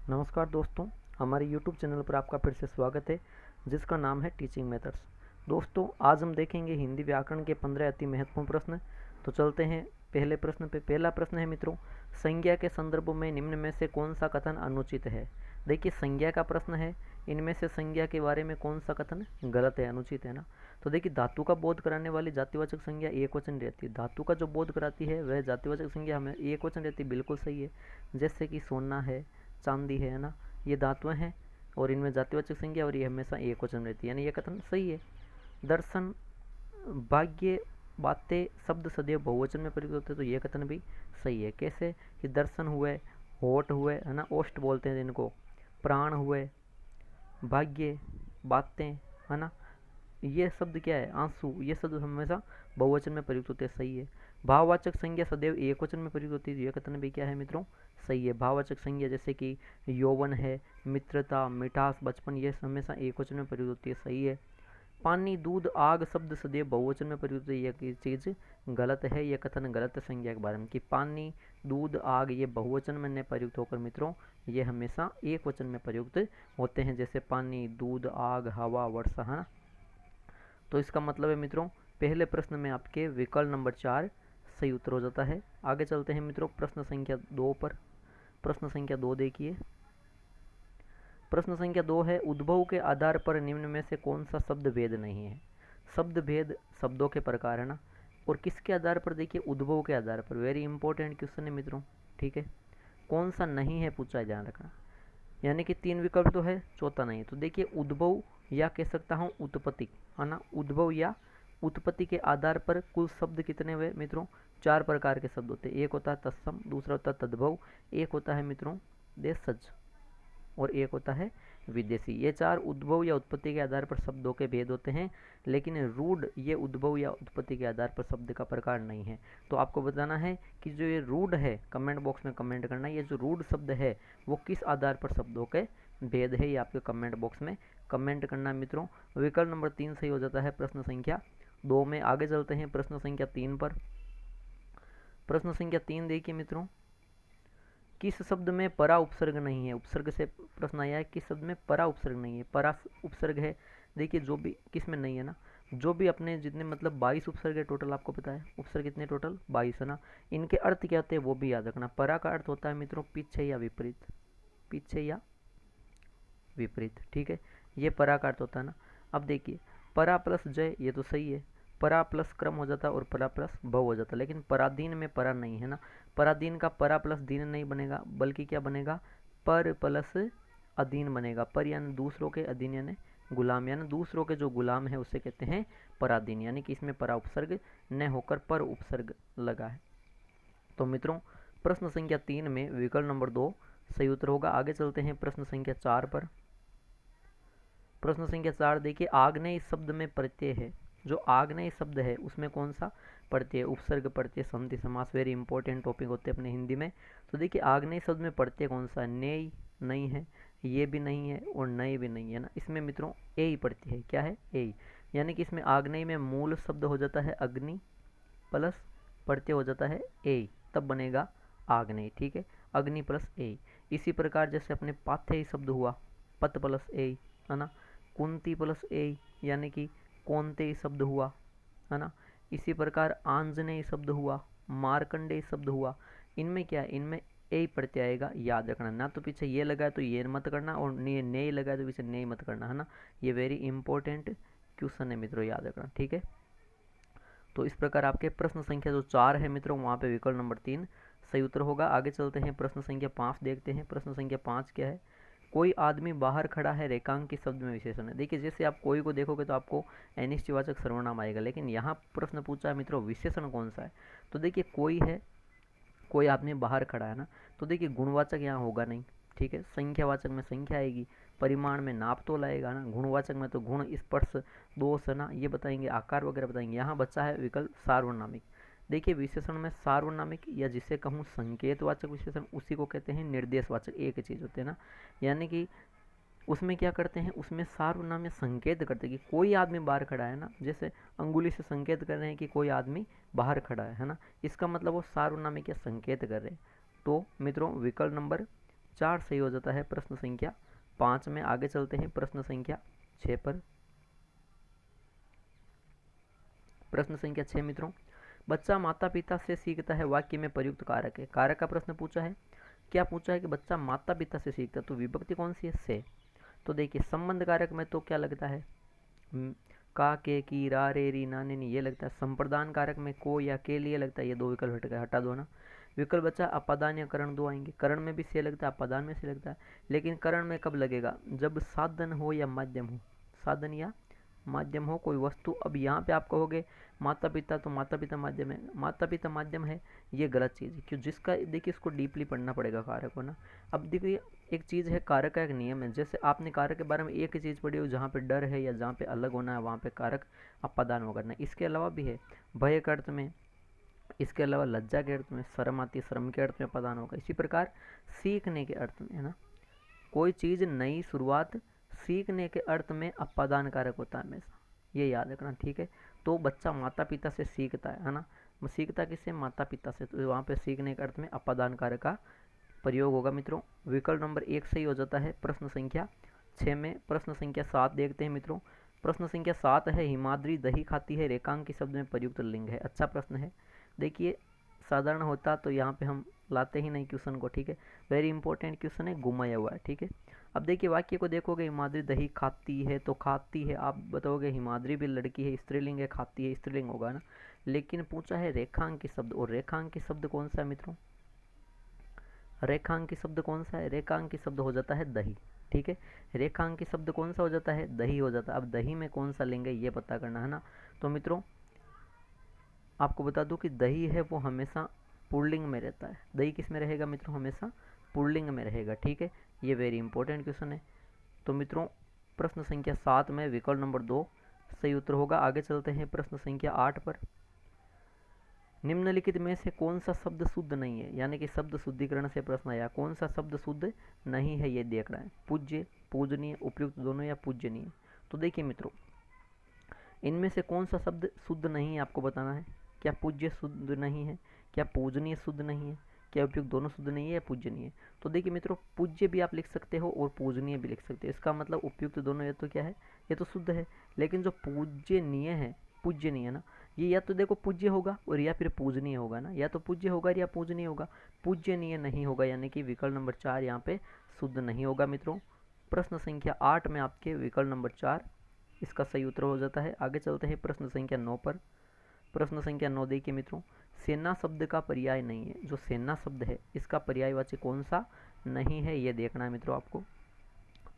नमस्कार दोस्तों, हमारे YouTube चैनल पर आपका फिर से स्वागत है, जिसका नाम है टीचिंग मेथड्स। दोस्तों, आज हम देखेंगे हिंदी व्याकरण के 15 अति महत्वपूर्ण प्रश्न। तो चलते हैं पहले प्रश्न पे। पहला प्रश्न है मित्रों, संज्ञा के संदर्भ में निम्न में से कौन सा कथन अनुचित है। देखिए, संज्ञा का प्रश्न है, इनमें से संज्ञा के बारे में कौन सा कथन गलत है, अनुचित है ना। तो देखिए, धातु का बोध कराने वाली जातिवाचक संज्ञा एक वचन रहती है। धातु का जो बोध कराती है वह जातिवाचक संज्ञा हमें एक वचन रहती है, बिल्कुल सही है। जैसे कि सोना है, चांदी है ना, ये धातुएं हैं और इनमें जातिवाचक संज्ञा और ये हमेशा एक वचन रहती है, यानी ये कथन सही है। दर्शन, भाग्य, बातें, शब्द सदैव बहुवचन में प्रयुक्त होते हैं, तो ये कथन भी सही है। कैसे कि दर्शन हुए, होठ हुए है ना, ओष्ठ बोलते हैं इनको, प्राण हुए, भाग्य, बातें है ना, ये शब्द क्या है, आंसू, ये शब्द हमेशा बहुवचन में प्रयुक्त होते हैं, सही है। भाववाचक संज्ञा सदैव एक वचन में प्रयुक्त होती है, यह कथन भी क्या है मित्रों, सही है। भाववाचक संज्ञा जैसे कि यौवन है, मित्रता, मिठास, बचपन, ये हमेशा एक वचन में प्रयुक्त होती है, सही है। पानी, दूध, आग शब्द सदैव बहुवचन में प्रयुक्त होती है, यह चीज़ गलत है, यह कथन गलत है संज्ञा के बारे में कि पानी, दूध, आग ये बहुवचन में न प्रयुक्त होकर मित्रों ये हमेशा एक वचन में प्रयुक्त होते हैं, जैसे पानी, दूध, आग, हवा, वर्षा है ना। तो इसका मतलब है मित्रों, पहले प्रश्न में आपके विकल्प नंबर 4 सही उत्तर हो जाता है। आगे चलते हैं मित्रों प्रश्न संख्या 2 पर। प्रश्न संख्या 2 देखिए। प्रश्न संख्या 2 है, उद्भव के आधार पर निम्न में से कौन सा शब्द भेद नहीं है। शब्द भेद शब्दों के प्रकार है ना, और किसके आधार पर, देखिए उद्भव के आधार पर। वेरी इंपॉर्टेंट क्वेश्चन है मित्रों, ठीक है। कौन सा नहीं है पूछा है, ध्यान रखना। यानी कि 3 विकल्प तो है, चौथा नहीं है। तो देखिए, उद्भव या कह सकता हूँ उत्पत्ति है ना, उद्भव या उत्पत्ति के आधार पर कुल शब्द कितने हुए मित्रों, 4 प्रकार के शब्द होते हैं। एक होता है तत्सम, दूसरा होता है तद्भव, एक होता है मित्रों देशज, और एक होता है विदेशी। ये 4 उद्भव या उत्पत्ति के आधार पर शब्दों के भेद होते हैं, लेकिन रूढ़ ये उद्भव या उत्पत्ति के आधार पर शब्द का प्रकार नहीं है। तो आपको बताना है कि जो ये रूढ़ है, कमेंट बॉक्स में कमेंट करना, ये जो रूढ़ शब्द है वो किस आधार पर शब्दों के भेद है, ये आपके कमेंट बॉक्स में कमेंट करना मित्रों। विकल्प नंबर 3 सही हो जाता है प्रश्न संख्या 2 में। आगे चलते हैं प्रश्न संख्या 3 पर। प्रश्न संख्या 3 देखिए मित्रों, किस शब्द में परा उपसर्ग नहीं है। उपसर्ग से प्रश्न आया है, किस शब्द में परा उपसर्ग नहीं है। परा उपसर्ग है, देखिए जो भी किस में नहीं है ना, जो भी अपने जितने मतलब 22 उपसर्ग है टोटल, आपको पता है उपसर्ग कितने टोटल 22 है ना। इनके अर्थ क्या होते हैं वो भी याद रखना। परा का अर्थ होता है मित्रों पीछे या विपरीत, पीछे या विपरीत, ठीक है, ये परा का अर्थ होता है ना। अब देखिए, परा प्लस जय ये तो सही है, परा प्लस क्रम हो जाता है और परा प्लस भव हो जाता है, लेकिन पराधीन में परा नहीं है ना। पराधीन का परा प्लस दीन नहीं बनेगा, बल्कि क्या बनेगा, पर प्लस अधीन बनेगा। पर यानी दूसरों के अधीन, यानी गुलाम, यानी दूसरों के जो गुलाम है उसे कहते हैं पराधीन, यानी कि इसमें परा उपसर्ग न होकर पर उपसर्ग लगा है। तो मित्रों प्रश्न संख्या 3 में विकल्प नंबर 2 सही उत्तर होगा। आगे चलते हैं प्रश्न संख्या 4 पर। प्रश्न संख्या 4 देखिए, आग्नेय शब्द में प्रत्यय है, जो आग्नेय शब्द है उसमें कौन सा प्रत्यय, उपसर्ग, प्रत्यय, संधि, समास, वेरी इंपॉर्टेंट टॉपिक होते हैं अपने हिंदी में। तो देखिए, आग्नेय शब्द में प्रत्यय कौन सा है, नेय नहीं है, ये भी नहीं है और नए भी नहीं है ना। इसमें मित्रों ए ही प्रत्यय है, क्या है, ए, यानी कि इसमें आग्नेय में मूल शब्द हो जाता है अग्नि प्लस प्रत्यय हो जाता है ए, तब बनेगा आग्नेय, ठीक है, अग्नि प्लस ए। इसी प्रकार जैसे अपने पाथेय शब्द हुआ, पत प्लस ए है ना, कुंती प्लस ए यानी कि कौनते शब्द हुआ है ना। इसी प्रकार आंजनेय शब्द हुआ, मार्कंडेय शब्द हुआ, इनमें क्या है, इनमें ए प्रत्यय आएगा, याद रखना ना। तो पीछे ये लगा है तो ये मत करना, और ने लगा है तो पीछे ने मत करना है ना। ये वेरी इंपॉर्टेंट क्वेश्चन है मित्रों, याद रखना, ठीक है। तो इस प्रकार आपके प्रश्न संख्या जो 4 है मित्रों, वहाँ पे विकल्प नंबर 3 सही उत्तर होगा। आगे चलते हैं प्रश्न संख्या 5 देखते हैं। प्रश्न संख्या 5 क्या है, कोई आदमी बाहर खड़ा है रेखांकित शब्द में विशेषण है। देखिए, जैसे आप कोई को देखोगे तो आपको अनिश्चयवाचक सर्वनाम आएगा, लेकिन यहाँ प्रश्न पूछा है मित्रों विशेषण कौन सा है। तो देखिए, कोई है, कोई आदमी बाहर खड़ा है ना, तो देखिए गुणवाचक यहाँ होगा नहीं, ठीक है। संख्यावाचक में संख्या आएगी, परिमाण में नाप तोल आएगा ना, गुणवाचक में तो गुण, स्पर्श, दोष है ना, ये बताएंगे, आकार वगैरह बताएंगे। यहाँ बच्चा है विकल्प सार्वनामिक। देखिए, विशेषण में सार्वनामिक या जिसे कहूँ संकेतवाचक विशेषण, उसी को कहते हैं निर्देशवाचक, एक ही चीज़ होते हैं ना। यानी कि उसमें क्या करते हैं, उसमें सार्वनाम या संकेत करते हैं कि कोई आदमी बाहर खड़ा है ना, जैसे अंगुली से संकेत कर रहे हैं कि कोई आदमी बाहर खड़ा है ना, इसका मतलब वो सार्वनामिक या संकेत कर रहे हैं। तो मित्रों विकल्प नंबर 4 सही हो जाता है प्रश्न संख्या 5 में। आगे चलते हैं प्रश्न संख्या 6 पर। प्रश्न संख्या 6 मित्रों, बच्चा माता पिता से सीखता है, वाक्य में प्रयुक्त कारक है। कारक का प्रश्न पूछा है, क्या पूछा है कि बच्चा माता पिता से सीखता है, तो विभक्ति कौन सी है, से। तो देखिए संबंध कारक में तो क्या लगता है, का, के, की, रा, रे, री, ना, ने, नी, ये लगता है। संप्रदान कारक में को या के लिए लगता है, ये दो विकल्प हट गए, हटा दो ना। विकल्प बचा अपादान या करण, दो आएंगे। करण में भी से लगता है, अपादान में से लगता है, लेकिन करण में कब लगेगा, जब साधन हो या माध्यम हो, साधन या माध्यम हो कोई वस्तु। अब यहाँ पे आप कहोगे माता पिता, तो माता पिता माध्यम है, माता पिता माध्यम है, ये गलत चीज़ है। क्यों, जिसका देखिए इसको डीपली पढ़ना पड़ेगा कारक को ना। अब देखिए एक चीज़ है, कारक का एक नियम है। जैसे आपने कारक के बारे में एक ही चीज़ पढ़ी हो, जहाँ पे डर है या जहाँ पे अलग होना है वहाँ पे कारक अपादान हो करना। इसके अलावा भी है भय के अर्थ में, इसके अलावा लज्जा के अर्थ में, शर्म आती है, शर्म के अर्थ में अपादान होगा। इसी प्रकार सीखने के अर्थ में है ना, कोई चीज़ नई शुरुआत सीखने के अर्थ में अपादान कारक होता है हमेशा, ये याद रखना, ठीक है। तो बच्चा माता पिता से सीखता है ना, सीखता किससे, माता पिता से, तो वहाँ पे सीखने के अर्थ में अपादान कारक का प्रयोग होगा मित्रों। विकल्प नंबर 1 सही हो जाता है प्रश्न संख्या 6 में। प्रश्न संख्या 7 देखते हैं मित्रों। प्रश्न संख्या 7 है, हिमाद्री दही खाती है, रेखांकित शब्द में प्रयुक्त लिंग है। अच्छा प्रश्न है। देखिए साधारण होता तो यहाँ पे हम लाते ही नहीं क्वेश्चन को, ठीक है। वेरी इंपॉर्टेंट क्वेश्चन है, घुमाया हुआ है, ठीक है। अब देखिए वाक्य को देखोगे, हिमाद्री दही खाती है, तो खाती है, आप बताओगे हिमाद्री भी लड़की है, स्त्रीलिंग है, खाती है स्त्रीलिंग होगा ना। लेकिन पूछा है रेखांकित शब्द, और रेखांकित शब्द कौन सा है मित्रों, रेखांकित शब्द कौन सा है, रेखांकित शब्द हो जाता है दही, ठीक है। रेखांकित शब्द कौन सा हो जाता है, दही हो जाता है। अब दही में कौन सा लिंग है ये पता करना है ना। तो मित्रों आपको बता दूं कि दही है वो हमेशा पुल्लिंग में रहता है। दही किस में रहेगा मित्रों, हमेशा पुल्लिंग में रहेगा, ठीक है। ये वेरी इंपॉर्टेंट क्वेश्चन है। तो मित्रों प्रश्न संख्या 7 में विकल्प नंबर 2 सही उत्तर होगा। आगे चलते हैं प्रश्न संख्या 8 पर। निम्नलिखित में से कौन सा शब्द शुद्ध नहीं है, यानी कि शब्द शुद्धिकरण से प्रश्न आया, कौन सा शब्द शुद्ध नहीं है ये देख रहा है। पूज्य, पूजनीय, उपयुक्त दोनों या पूजनीय। तो देखिए मित्रों इनमें से कौन सा शब्द शुद्ध नहीं है आपको बताना है। क्या पूज्य शुद्ध नहीं है, क्या पूजनीय शुद्ध नहीं है, क्या उपयुक्त दोनों शुद्ध नहीं है या पूजनीय। तो देखिए मित्रों पूज्य भी आप लिख सकते हो और पूजनीय भी लिख सकते हो, इसका मतलब उपयुक्त दोनों ये तो क्या है, ये तो शुद्ध है। लेकिन जो पूजनीय है, पूजनीय है ना, ये या तो देखो पूज्य होगा और या फिर पूजनीय होगा ना, या तो पूज्य होगा या पूजनीय होगा, पूजनीय नहीं होगा, यानी कि विकल्प नंबर 4 यहाँ पे शुद्ध नहीं होगा मित्रों। प्रश्न संख्या 8 में आपके विकल्प नंबर 4 इसका सही उत्तर हो जाता है। आगे चलते हैं प्रश्न संख्या 9 पर। प्रश्न संख्या 9 देखिए मित्रों, सेना शब्द का पर्याय नहीं है, जो सेना शब्द है इसका पर्यायवाची कौन सा नहीं है ये देखना है मित्रों आपको।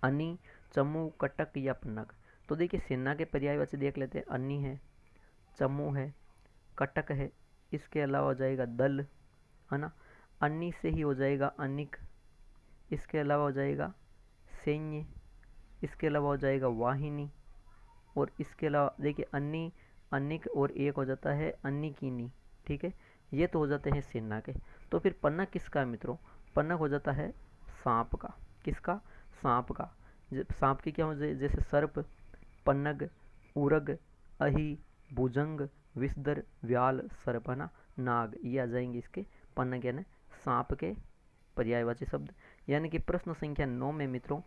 अनि, चमू, कटक या पन्नग। तो देखिए सेना के पर्यायवाची देख लेते हैं। अनि है, चमू है, कटक है, इसके अलावा हो जाएगा दल, है ना। अन्नी से ही हो जाएगा अनिक, इसके अलावा हो जाएगा सैन्य, इसके अलावा हो जाएगा वाहिनी, और इसके अलावा देखिए अन्नी, अनिक और एक हो जाता है अन्निकीनी, ठीक है। ये तो हो जाते हैं सेना के। तो फिर पन्नग किसका है मित्रों, पन्नग हो जाता है सांप का। किसका, सांप का। सांप की क्या हो जाए, जैसे सर्प, पन्नग, उरग, अहि, भुजंग, विषधर, व्याल, सर्प, है ना, नाग, ये आ जाएंगे इसके पन्नग यानी सांप के पर्यायवाची शब्द। यानी कि प्रश्न संख्या 9 में मित्रों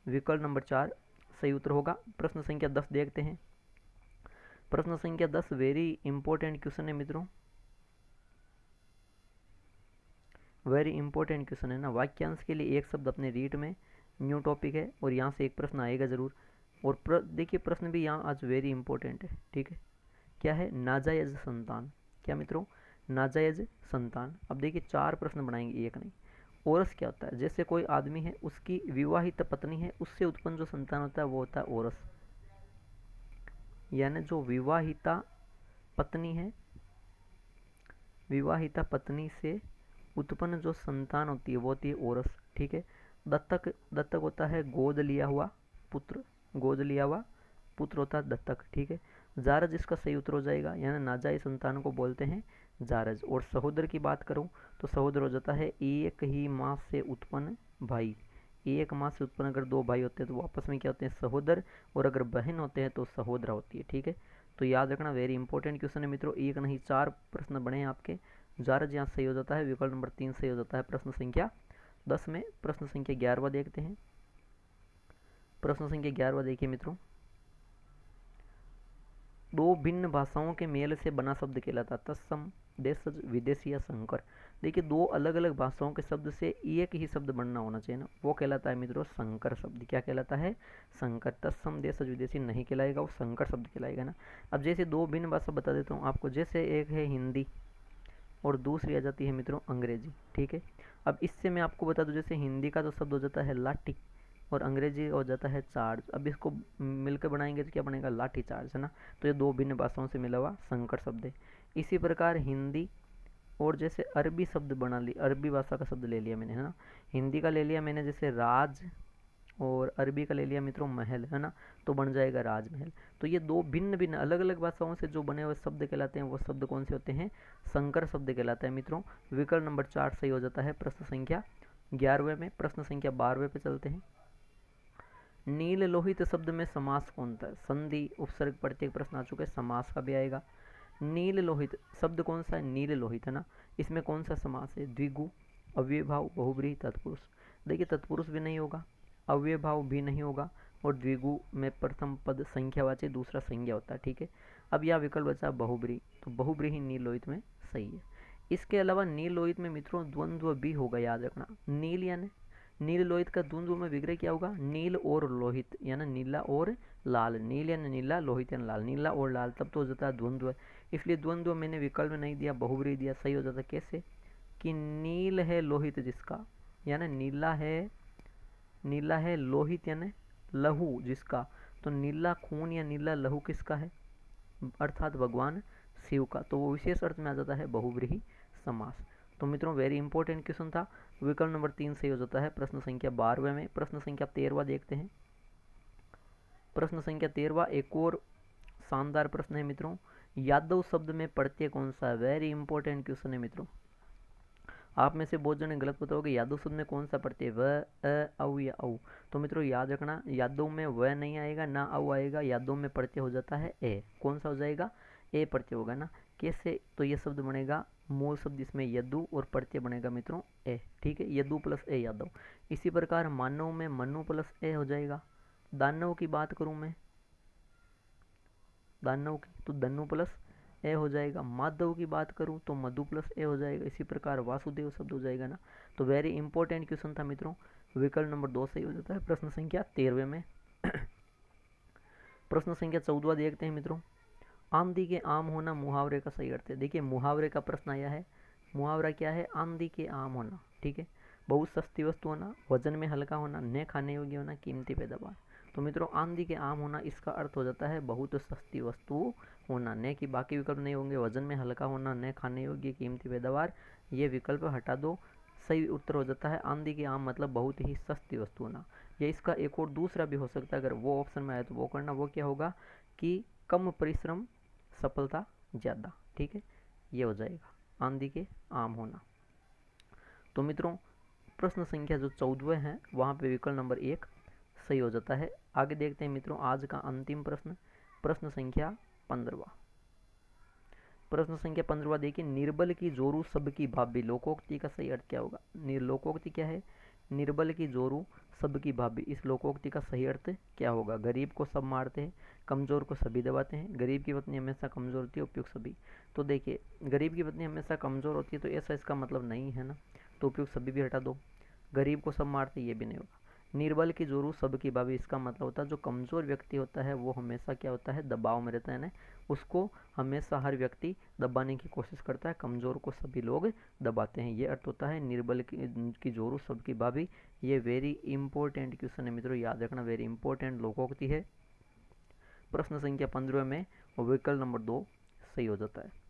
विकल्प नंबर 4 सही उत्तर होगा। प्रश्न संख्या 10 देखते हैं। प्रश्न संख्या 10 वेरी इंपॉर्टेंट क्वेश्चन है मित्रों, वेरी इंपॉर्टेंट क्वेश्चन है ना। वाक्यांश के लिए एक शब्द अपने रीड में, न्यू टॉपिक है और यहाँ से एक प्रश्न आएगा जरूर। और देखिए प्रश्न भी यहाँ आज वेरी इंपॉर्टेंट है, ठीक है। क्या है, नाजायज संतान। क्या मित्रों, नाजायज संतान। अब देखिए 4 प्रश्न बनाएंगे, एक नहीं। ओरस क्या होता है, जैसे कोई आदमी है उसकी विवाहित पत्नी है, उससे उत्पन्न जो संतान होता है वो होता है ओरस। यानी जो विवाहिता पत्नी है, विवाहिता पत्नी से उत्पन्न जो संतान होती है वो होती है ओरस, ठीक है। दत्तक, दत्तक होता है गोद लिया हुआ पुत्र, गोद लिया हुआ पुत्र होता है दत्तक, ठीक है। जारज इसका सही उत्तर हो जाएगा, यानी नाजायज संतान को बोलते हैं जारज। और सहोदर की बात करूं तो सहोदर हो जाता है एक ही माँ से उत्पन्न भाई। एक माँ से उत्पन्न अगर 2 भाई होते हैं तो वो आपस में क्या होते हैं, सहोदर, और अगर बहन होते हैं तो सहोदरा होती है, ठीक है। तो याद रखना वेरी इंपॉर्टेंट क्वेश्चन है मित्रों, एक नहीं 4 प्रश्न बने हैं आपके। जारज यहाँ सही हो जाता है, विकल्प नंबर 3 सही हो जाता है प्रश्न संख्या 10 में प्रश्न संख्या 11वां देखते हैं। प्रश्न संख्या 11वां देखिए मित्रों, दो भिन्न भाषाओं के मेल से बना शब्द कहलाता है तत्सम, देशज, विदेशी या संकर। देखिए दो अलग अलग भाषाओं के शब्द से एक ही शब्द बनना होना चाहिए ना, वो कहलाता है मित्रों संकर शब्द। क्या कहलाता है? संकर। तत्सम, देशज, विदेशी नहीं कहलाएगा, वो संकर शब्द कहलाएगा ना। अब जैसे दो भिन्न भाषा बता देता हूँ आपको, जैसे एक है हिंदी और दूसरी आ जाती है मित्रों अंग्रेजी। ठीक है, अब इससे मैं आपको बता दूं, जैसे हिंदी का तो शब्द हो जाता है लाठी और अंग्रेजी हो जाता है चार्ज। अब इसको मिलकर बनाएंगे तो क्या बनेगा? लाठी चार्ज, है ना। तो ये दो भिन्न भाषाओं से मिला हुआ संकर शब्द है। इसी प्रकार हिंदी और जैसे अरबी शब्द बना ली, अरबी भाषा का शब्द ले लिया मैंने, है ना। हिंदी का ले लिया मैंने जैसे राज और अरबी का ले लिया मित्रों महल, है ना, तो बन जाएगा राजमहल। तो ये दो भिन्न भिन्न अलग अलग भाषाओं से जो बने हुए शब्द कहलाते हैं, वो शब्द कौन से होते हैं? संकर शब्द कहलाता है मित्रों। विकल्प नंबर 4 सही हो जाता है प्रश्न संख्या 11वें में। प्रश्न संख्या 12वें पे चलते हैं। नील लोहित शब्द में समास कौन सा है? संधि, उपसर्ग, प्रत्येक प्रश्न आ चुके हैं, समास का भी आएगा। नील लोहित शब्द कौन सा है? नील लोहित, है ना। इसमें कौन सा समास है? द्विगु, अव्ययभाव, बहुब्रीहि, तत्पुरुष। देखिए तत्पुरुष भी नहीं होगा, अव्ययभाव भी नहीं होगा, और द्विगु में प्रथम पद संख्यावाची, दूसरा संज्ञा होता है। ठीक है, अब यह विकल्प बचा बहुब्रीहि, तो बहुब्रीहि नील लोहित में सही है। इसके अलावा नील लोहित में मित्रों द्वंद्व भी होगा, याद रखना। नील यानी नील लोहित का द्वंद्व में विग्रह क्या होगा? नील और लोहित, यानी नीला और लाल। नील यानी नीला, लोहित यानी लाल, नीला और लाल, तब तो हो जाता है द्वंद्व। इसलिए द्वंद्व मैंने विकल्प में नहीं दिया, बहुब्रीहि दिया, सही हो जाता। कैसे? कि नील है लोहित जिसका, यानी नीला है लोहित यानी लहू जिसका, तो नीला खून या नीला लहू किसका है? अर्थात भगवान शिव का। तो वो विशेष अर्थ में आ जाता है बहुब्रीहि समास। तो मित्रों वेरी इंपॉर्टेंट क्वेश्चन था। विकल्प नंबर 3 सही हो जाता है प्रश्न संख्या 12वें में। प्रश्न संख्या 13वां देखते हैं। प्रश्न संख्या 13वां एक और शानदार प्रश्न है मित्रों। यादव शब्द में प्रत्यय कौन सा है? वेरी इंपॉर्टेंट क्वेश्चन है मित्रों। आप में से बहुत जने गलत बताओगे यादव शब्द में कौन सा प्रत्यय? व, अ, औ या औ। तो मित्रों याद रखना, यादव में व नहीं आएगा, ना औ आएगा, यादव में प्रत्यय हो जाता है ए। कौन सा हो जाएगा? ए प्रत्यय होगा ना। कैसे? तो ये शब्द बनेगा मूल शब्द, इसमें यदु और प्रत्यय बनेगा मित्रों ए। ठीक है, यदु प्लस ए यादव। इसी प्रकार मानव में मनु प्लस ए हो जाएगा। दानव की बात करूं मैं, दानव की, तो दन्नु प्लस ए हो जाएगा। माधव की बात करूं तो मधु प्लस ए हो जाएगा। इसी प्रकार वासुदेव शब्द हो जाएगा ना। तो वेरी इंपॉर्टेंट क्वेश्चन था मित्रों। विकल्प नंबर 2 सही हो जाता है प्रश्न संख्या 13वें में। प्रश्न संख्या 14वां देखते हैं मित्रों। आंधी के आम होना मुहावरे का सही अर्थ है। देखिए मुहावरे का प्रश्न आया है। मुहावरा क्या है? आंधी के आम होना। ठीक है, बहुत सस्ती वस्तु होना, वजन में हल्का होना, न खाने योग्य होना, कीमती पैदावार। तो मित्रों आंधी के आम होना इसका अर्थ हो जाता है बहुत सस्ती वस्तु होना। न की बाकी विकल्प नहीं होंगे, वजन में हल्का होना, न खाने योग्य, कीमती पैदावार, ये विकल्प हटा दो। सही उत्तर हो जाता है आंधी के आम मतलब बहुत ही सस्ती वस्तु होना। या इसका एक और दूसरा भी हो सकता है, अगर वो ऑप्शन में आए तो वो करना। वो क्या होगा कि कम परिश्रम सफलता ज़्यादा। ठीक है, ये हो जाएगा आंधी के आम होना। तो मित्रों प्रश्न संख्या जो 14 है वहाँ पे विकल्प नंबर 1 सही हो जाता है। आगे देखते हैं मित्रों आज का अंतिम प्रश्न, प्रश्न संख्या 15वां। प्रश्न संख्या 15वां देखिए, निर्बल की जोरू सबकी भाभी, लोकोक्ति का सही अर्थ क्या होगा? लोकोक्ति क्या है? निर्बल की जोरू सबकी भाभी, इस लोकोक्ति का सही अर्थ क्या होगा? गरीब को सब मारते हैं, कमज़ोर को सभी दबाते हैं, गरीब की पत्नी हमेशा कमज़ोर होती है, उपयुक्त सभी। तो देखिए गरीब की पत्नी हमेशा कमज़ोर होती है तो ऐसा इसका मतलब नहीं है ना, तो उपयुक्त सभी भी हटा दो। गरीब को सब मारते ये भी नहीं होगा। निर्बल की जोरू सबकी भाभी, इसका मतलब होता है जो कमज़ोर व्यक्ति होता है वो हमेशा क्या होता है? दबाव में रहता है ना, उसको हमेशा हर व्यक्ति दबाने की कोशिश करता है, कमज़ोर को सभी लोग दबाते हैं, ये अर्थ होता है निर्बल की जोरू सबकी भाभी। ये वेरी इंपॉर्टेंट क्वेश्चन है मित्रों, याद रखना, वेरी इंपॉर्टेंट लोकोक्ति है। प्रश्न संख्या 15 में विकल्प नंबर 2 सही हो जाता है।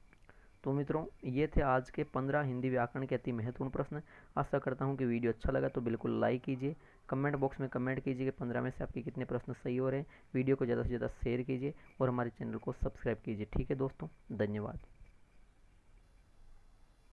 तो मित्रों ये थे आज के 15 हिंदी व्याकरण के अति महत्वपूर्ण प्रश्न। आशा करता हूँ कि वीडियो अच्छा लगा तो बिल्कुल लाइक कीजिए, कमेंट बॉक्स में कमेंट कीजिए कि 15 में से आपके कितने प्रश्न सही हो रहे हैं। वीडियो को ज़्यादा से ज़्यादा शेयर कीजिए और हमारे चैनल को सब्सक्राइब कीजिए। ठीक है दोस्तों, धन्यवाद।